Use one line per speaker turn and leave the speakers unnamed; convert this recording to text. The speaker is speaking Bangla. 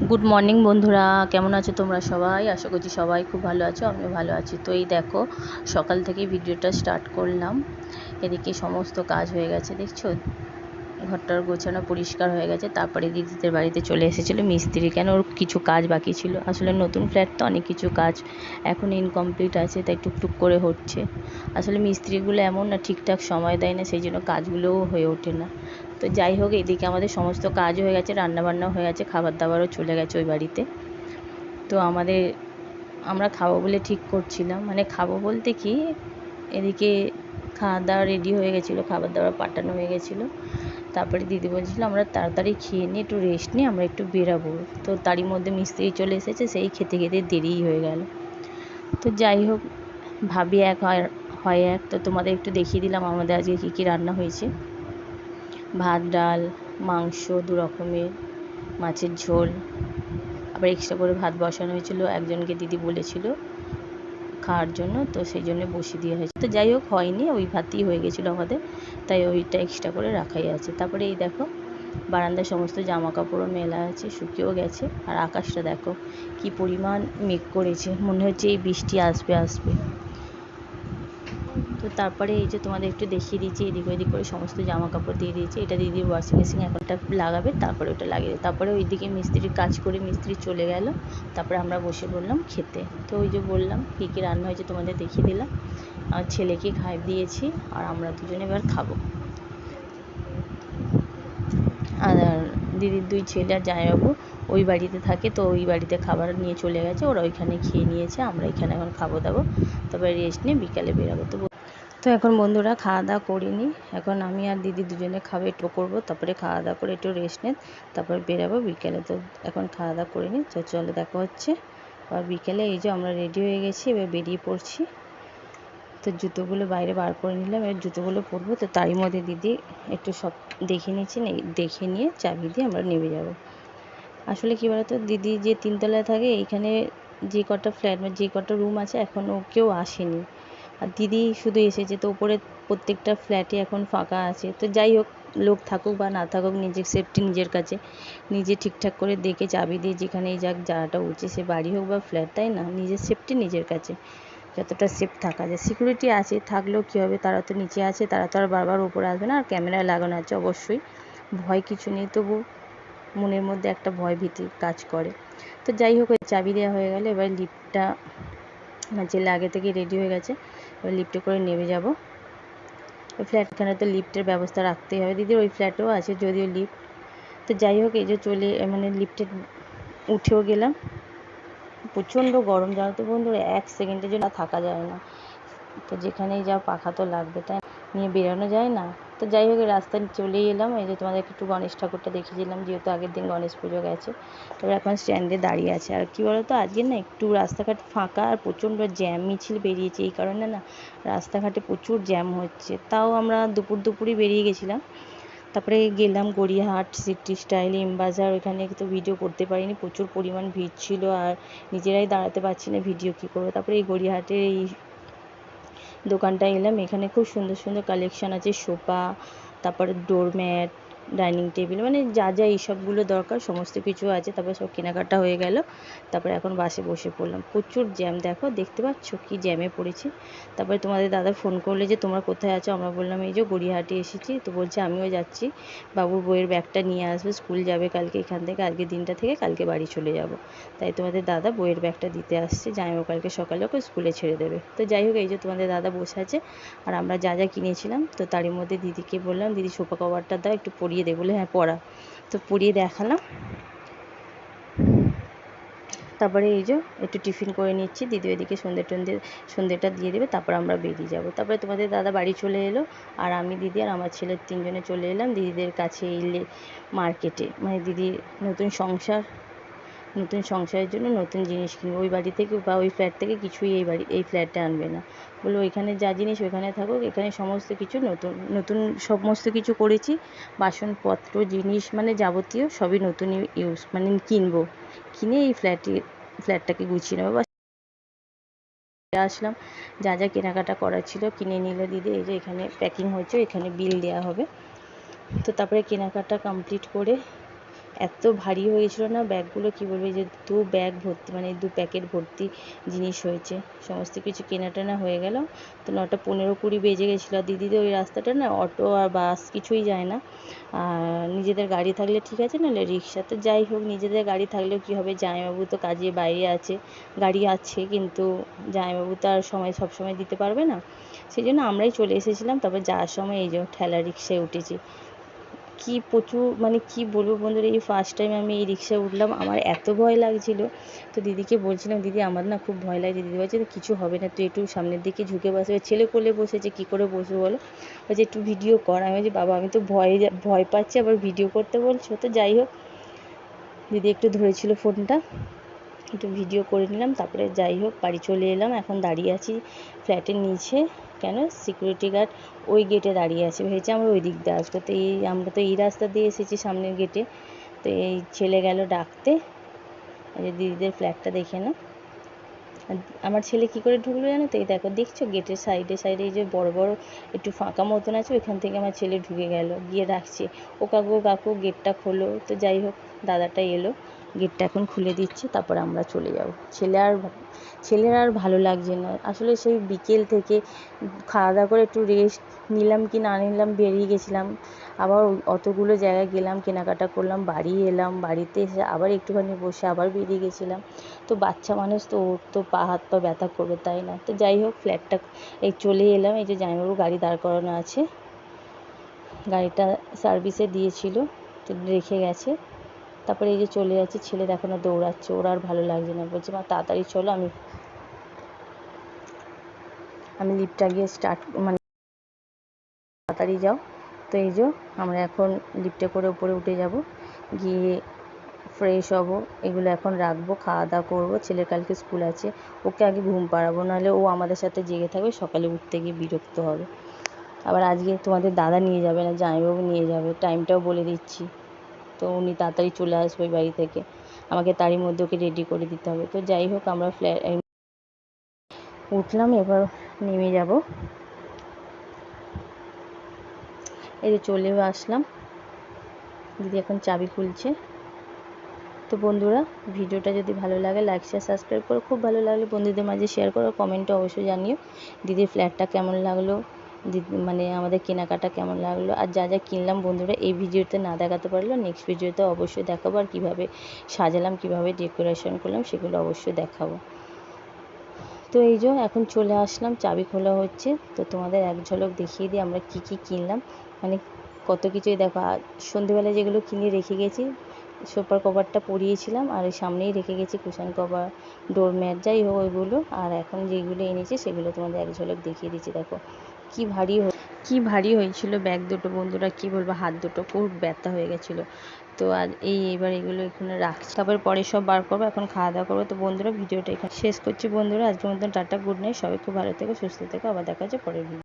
গুড মর্নিং বন্ধুরা, কেমন আছো তোমরা সবাই? আশা করছি সবাই খুব ভালো আছো, আমিও ভালো আছি। তো এই দেখো, সকাল থেকে ভিডিওটা স্টার্ট করলাম। এদিকে সমস্ত কাজ হয়ে গেছে, দেখছো ঘরটার গোছানো পরিষ্কার হয়ে গেছে। তারপরে দিদিদের বাড়িতে চলে এসেছিলো মিস্ত্রি, কেন ওর কিছু কাজ বাকি ছিল। আসলে নতুন ফ্ল্যাট তো অনেক কিছু কাজ এখন ইনকমপ্লিট আছে, তাই টুকটুক করে হচ্ছে। আসলে মিস্ত্রিগুলো এমন না, ঠিকঠাক সময় দেয় না, সেই জন্য কাজগুলোও হয়ে ওঠে না। তো যাই হোক, এদিকে আমাদের সমস্ত কাজ হয়ে গেছে, রান্নাবান্নাও হয়ে গেছে, খাবার দাবারও চলে গেছে ওই বাড়িতে। তো আমরা খাবো বলে ঠিক করছিলাম, মানে খাবো বলতে কি, এদিকে খাওয়া দাওয়া রেডি হয়ে গেছিলো, খাবার দাবার পাঠানো হয়ে গেছিলো। তারপরে দিদি বলছিল আমরা তাড়াতাড়ি খেয়ে নিয়ে একটু রেস্ট নিয়ে আমরা একটু বেরাবো। তো তারই মধ্যে মিস্ত্রি চলে এসেছে, সেই খেতে খেতে দেরিই হয়ে গেল। তো যাই হোক, ভাবি এক হয় এক। তো তোমাদের একটু দেখিয়ে দিলাম আমাদের আজকে কী কী রান্না হয়েছে। ভাত, ডাল, মাংস 2 রকমের, মাছের ঝোল, আবার এক্সট্রা করে ভাত বসানো হয়েছিল। একজনকে দিদি বলেছিল খাওয়ার জন্য, তো সেই জন্য বসিয়ে দেওয়া হয়েছে। তো যাই হোক, হয়নি, ওই ভাতই হয়ে গেছিলো আমাদের, তাই ওইটা এক্সট্রা করে রাখাই আছে। তারপরে এই দেখো, বারান্দায় সমস্ত জামা কাপড়ও মেলা আছে, শুকিয়েও গেছে। আর আকাশটা দেখো কি পরিমাণ মেঘ করেছে, মনে হচ্ছে এই বৃষ্টি আসবে আসবে। তো তারপরে এই যে তোমাদের একটু দেখিয়ে দিচ্ছি, এদিক ওইদিক করে সমস্ত জামা কাপড় দিয়ে দিয়েছি। এটা দিদির ওয়াশিং মেশিন, এখনটা লাগাবে, তারপরে ওটা লাগিয়ে। তারপরে ওইদিকে মিস্ত্রির কাজ করে মিস্ত্রি চলে গেল, তারপরে আমরা বসে পড়লাম খেতে। তো ওই যে বললাম কী কী রান্না হয়েছে তোমাদের দেখিয়ে দিলাম। আর ছেলেকে খাই দিয়েছি, আর আমরা দুজনে এবার খাবো। আর দিদির 2 ছেলে আর জামাইবাবু ওই বাড়িতে থাকে, তো ওই বাড়িতে খাবার নিয়ে চলে গেছে, ওরা ওইখানে খেয়ে নিয়েছে। আমরা এখানে এখন খাবো দাবো, তারপরে রেস্ট নিয়ে বিকালে বেরাবো। তো এখন বন্ধুরা খাওয়া দাওয়া করিনি, এখন আমি আর দিদি দুজনে খাবে একটু করবো, তারপরে খাওয়া দাওয়া করে একটু রেস্ট নিয়ে তারপরে বেরাবো বিকেলে। তো এখন খাওয়া দাওয়া করিনি, তো চলো দেখা হচ্ছে আর বিকেলে। এই যে আমরা রেডি হয়ে গেছি, এবার বেরিয়ে পড়ছি। তো জুতোগুলো বাইরে বার করে নিলাম, এবার জুতোগুলো পরবো। তো তারই মধ্যে দিদি একটু সব দেখে নিয়েছি, দেখে নিয়ে চাবি দিয়ে আমরা নেমে যাব। আসলে কী বলতো, দিদি যে 3 তলায় থাকে, এইখানে যে কটা ফ্ল্যাট বা যে কটা রুম আছে এখনও কেউ আসেনি, আর দিদি শুধু এসেছে। তো উপরে প্রত্যেকটা ফ্ল্যাটে এখন ফাঁকা আছে। তো যাই হোক, লোক থাকুক বা না থাকুক, নিজের সেফটি নিজের কাছে, নিজে ঠিকঠাক করে দেখে চাবি দিয়ে যেখানেই যাক, যাওয়াটা উচিত। সে বাড়ি হোক বা ফ্ল্যাট, তাই না? নিজের সেফটি নিজের কাছে, যতটা সেফ থাকা যায়। সিকিউরিটি আছে, থাকলেও কী হবে, তারা তো নিচে আছে, তারা তো আর বারবার উপরে আসবে না। আর ক্যামেরা লাগানো আছে অবশ্যই, ভয় কিছু নেই, তবু মনের মধ্যে একটা ভয় ভীতি কাজ করে। তো যাই হোক, ওই চাবি দেওয়া হয়ে গেলে এবার লিফটটা, আমার ছেলে আগে থেকে রেডি হয়ে গেছে, এবার লিফটে করে নেমে যাব। ওই ফ্ল্যাটখানে তো লিফটের ব্যবস্থা রাখতেই হবে, দিদির ওই ফ্ল্যাটেও আছে যদিও লিফট। তো যাই হোক, এই যে মানে লিফটে উঠেও গেলাম। প্রচণ্ড গরম, জানো তো বন্ধুরা, 1 সেকেন্ডের জন্য থাকা যায় না। তো যেখানেই যাও পাখা তো লাগবে, তাই নিয়ে বেরোনো যায় না। তো যাই হোক, রাস্তায় চলেই এলাম। এই যে তোমাদেরকে একটু গণেশ ঠাকুরটা দেখিয়েছিলাম, যেহেতু আগের দিন গণেশ পুজো গেছে। তবে এখন স্ট্যান্ডে দাঁড়িয়ে আছে। আর কী বলতো, আজকে না একটু রাস্তাঘাট ফাঁকা, আর প্রচণ্ড জ্যাম মিছিল বেরিয়েছে, এই কারণে না রাস্তাঘাটে প্রচুর জ্যাম হচ্ছে। তাও আমরা দুপুরই বেরিয়ে গেছিলাম। তারপরে গেলাম গড়িয়াহাট, সিটি স্টাইল, এম বাজার। ওইখানে তো ভিডিও করতে পারিনি, প্রচুর পরিমাণ ভিড় ছিল, আর নিজেরাই দাঁড়াতে পারছি না, ভিডিও কী করবো। তারপরে এই গড়িয়াহাটের এই দোকানটায় এলাম, এখানে খুব সুন্দর সুন্দর কালেকশান আছে, সোফা, তারপরে ডোরম্যাট, ডাইনিং টেবিল, মানে যা যা এইসবগুলো দরকার সমস্ত কিছু আছে। তারপরে সব কেনাকাটা হয়ে গেল, তারপরে এখন বাসে বসে পড়লাম। প্রচুর জ্যাম, দেখো দেখতে পাচ্ছ কি জ্যামে পড়েছি। তারপরে তোমাদের দাদা ফোন করলে যে তোমরা কোথায় আছো, আমরা বললাম এই যে গড়িয়াহাটে এসেছি। তো বলছে আমিও যাচ্ছি, বাবুর বইয়ের ব্যাগটা নিয়ে আসবে, স্কুল যাবে কালকে এখান থেকে, আজকের দিনটা থেকে কালকে বাড়ি চলে যাব। তাই তোমাদের দাদা বইয়ের ব্যাগটা দিতে আসছে, জামাইবাবু কালকে সকালে ওকে স্কুলে ছেড়ে দেবে। তো যাই হোক, এই যে তোমাদের দাদা বসে আছে, আর আমরা যা যা কিনেছিলাম। তো তারই মধ্যে দিদিকে বললাম, দিদি সোফা কভারটা দাও, একটু পরিয়ে দে। বলে হ্যাঁ পরা। তো পরিয়ে দেখালাম। তারপরে এই যে একটু টিফিন করে নিচ্ছি, দিদি ওইদিকে সন্ধ্যেটা দিয়ে দেবে, তারপর আমরা বেরিয়ে যাব। তারপরে তোমাদের দাদা বাড়ি চলে এলো, আর আমি, দিদি আর আমার ছেলের 3 জনে চলে এলাম দিদিদের কাছে, এই মার্কেটে। মানে দিদির নতুন সংসারের জন্য নতুন জিনিস কিনবো। ওই বাড়ি থেকে বা ওই ফ্ল্যাট থেকে কিছুই এই ফ্ল্যাটে আনবে না, বললো ওইখানে যা জিনিস ওইখানে থাকুক, এখানে সমস্ত কিছু নতুন নতুন সমস্ত কিছু করেছি, বাসনপত্র জিনিস মানে যাবতীয় সবই নতুন মানে কিনে এই ফ্ল্যাটটাকে গুছিয়ে নেবো। আসলাম, যা যা কেনাকাটা করার ছিল কিনে নিল দিদি। এই যে এখানে প্যাকিং হয়েছে, এখানে বিল দেওয়া হবে। তো তারপরে কেনাকাটা কমপ্লিট করে এত ভারী হয়েছিল না ব্যাগগুলো, কী বলবো, এই যে 2 ব্যাগ ভর্তি, মানে 2 প্যাকেট ভর্তি জিনিস হয়েছে। সমস্ত কিছু কেনাটেনা হয়ে গেল। তো 9:15-20 বেজে গেছিলো। আর দিদিদের ওই রাস্তাটা না অটো আর বাস কিছুই যায় না, আর নিজেদের গাড়ি থাকলে ঠিক আছে, নাহলে রিক্সা। তো যাই হোক, নিজেদের গাড়ি থাকলেও কী হবে, জামাইবাবু তো কাজে বাইরে আছে, গাড়ি আছে কিন্তু জামাইবাবু তো আর সব সময় দিতে পারবে না, সেই জন্য আমরাই চলে এসেছিলাম। তারপর যাওয়ার সময় এই যে ঠেলা রিক্সায় উঠেছি। কি প্রচুর, মানে কি বলবো বন্ধুরা, এই ফার্স্ট টাইম আমি এই রিক্সায় উঠলাম, আমার এত ভয় লাগছিল। তো দিদিকে বলছিলাম, দিদি আমার না খুব ভয় লাগে। দিদি বলছে কিছু হবে না, তুই একটু সামনের দিকে ঝুঁকে বসে। ছেলে কোলে বসেছে, কী করে বসবো বলো, বলছে একটু ভিডিও কর। আমি বলছি বাবা আমি তো ভয় পাচ্ছি, আবার ভিডিও করতে বলছো। তো যাই হোক, দিদি একটু ধরেছিল ফোনটা, একটু ভিডিও করে নিলাম। তারপরে যাই হোক বাড়ি চলে এলাম। এখন দাঁড়িয়ে আছি ফ্ল্যাটের নিচে। কেন, সিকিউরিটি গার্ড ওই গেটে দাঁড়িয়ে আছে, ভেবেছি আমরা ওই দিক দিয়ে আসবো। তো আমরা তো এই রাস্তা দিয়ে এসেছি সামনের গেটে। তো এই ছেলে গেল ডাকতে, এই যে দিদিদের ফ্ল্যাটটা দেখে না। আমার ছেলে কি করে ঢুকলো জানো তো, এই দেখো, দেখছো গেটের সাইডে সাইডে এই যে বড় বড় একটু ফাঁকা মতন আছে, ওইখান থেকে আমার ছেলে ঢুকে গেল, গিয়ে ডাকছে ও কাকু কাকু গেটটা খোলো। তো যাই হোক, দাদাটা এলো, গেটটা এখন খুলে দিচ্ছে, তারপর আমরা চলে যাব। ছেলের আর ভালো লাগছে না আসলে, সেই বিকেল থেকে খাওয়া দাওয়া করে একটু রেস্ট নিলাম কি না নিলাম, বেরিয়ে গেছিলাম, আবার অতগুলো জায়গায় গেলাম, কেনাকাটা করলাম, বাড়ি এলাম, বাড়িতে এসে আবার একটুখানি বসে আবার বেরিয়ে গেছিলাম। তো বাচ্চা মানুষ তো, ওর তো পা হাত পা ব্যথা করবে, তাই না। তো যাই হোক, ফ্ল্যাটটা এই চলে এলাম। এই যে জামাইবাবু গাড়ি দাঁড় করানো আছে, গাড়িটা সার্ভিসে দিয়েছিল, তো রেখে গেছে। তারপরে এই যে চলে যাচ্ছে, ছেলের এখনও দৌড়াচ্ছে, ওর আর ভালো লাগছে না, বলছে মা তাড়াতাড়ি চলো, আমি লিফটটা গিয়ে মানে তাড়াতাড়ি যাও। তো এই যে আমরা এখন লিফটে করে উপরে উঠে যাব, গিয়ে ফ্রেশ হব, এগুলো এখন রাখবো, খাওয়া দাওয়া করবো। ছেলের কালকে স্কুল আছে, ওকে আগে ঘুম পাড়াবো, নাহলে ও আমাদের সাথে জেগে থাকবে, সকালে উঠতে গিয়ে বিরক্ত হবে। আবার আজকে তোমাদের দাদা নিয়ে যাবে না, জামাইবাবু নিয়ে যাবে, টাইমটাও বলে দিচ্ছি। তো উনি তাড়াতাড়ি চলে আসবে বাড়ি থেকে, আমাকে তারই মধ্যে ওকে রেডি করে দিতে হবে। তো যাই হোক, আমরা উঠলাম, এবার নেমে যাব। এই যে চলেও আসলাম, দিদি এখন চাবি খুলছে। তো বন্ধুরা, ভিডিওটা যদি ভালো লাগে লাইক শেয়ার সাবস্ক্রাইব করো, খুব ভালো লাগলে বন্ধুদের মাঝে শেয়ার করো, কমেন্টে অবশ্যই জানিও দিদির ফ্ল্যাটটা কেমন লাগলো, মানে আমাদের কেনাকাটা কেমন লাগলো, আর যা যা কিনলাম বন্ধুরা এই ভিডিওতে না দেখাতে পারলো নেক্সট ভিডিওতে অবশ্যই দেখাবো, আর কীভাবে সাজালাম, কীভাবে ডেকোরেশন করলাম সেগুলো অবশ্যই দেখাবো। তো এই যে এখন চলে আসলাম, চাবি খোলা হচ্ছে। তো তোমাদের এক ঝলক দেখিয়ে দিই আমরা কি কি কিনলাম, মানে কত কিছুই দেখো। আর সন্ধেবেলায় যেগুলো কিনে রেখে গেছি, সোফার কভারটা পরিয়েছিলাম, আর ওই সামনেই রেখে গেছি কুশন কভার, ডোরম্যাট, যাই হোক ওইগুলো। আর এখন যেগুলো এনেছি সেগুলো তোমাদের এক ঝলক দেখিয়ে দিচ্ছি। দেখো কি ভারী হয়েছিল ব্যাগ দুটো বন্ধুরা, কি বলবো, হাত দুটো খুব ব্যথা হয়ে গেছিলো। তো আর এবার এগুলো এখানে রাখছি, তারপরে পরে সব বার করবো। এখন খাওয়া দাওয়া করবো। তো বন্ধুরা, ভিডিওটা এখানে শেষ করছি বন্ধুরা, আজকের মতন টাটা, গুড নাইট, সবাই খুব ভালো থেকো, সুস্থ থেকো, আবার দেখা হচ্ছে পরের ভিডিও।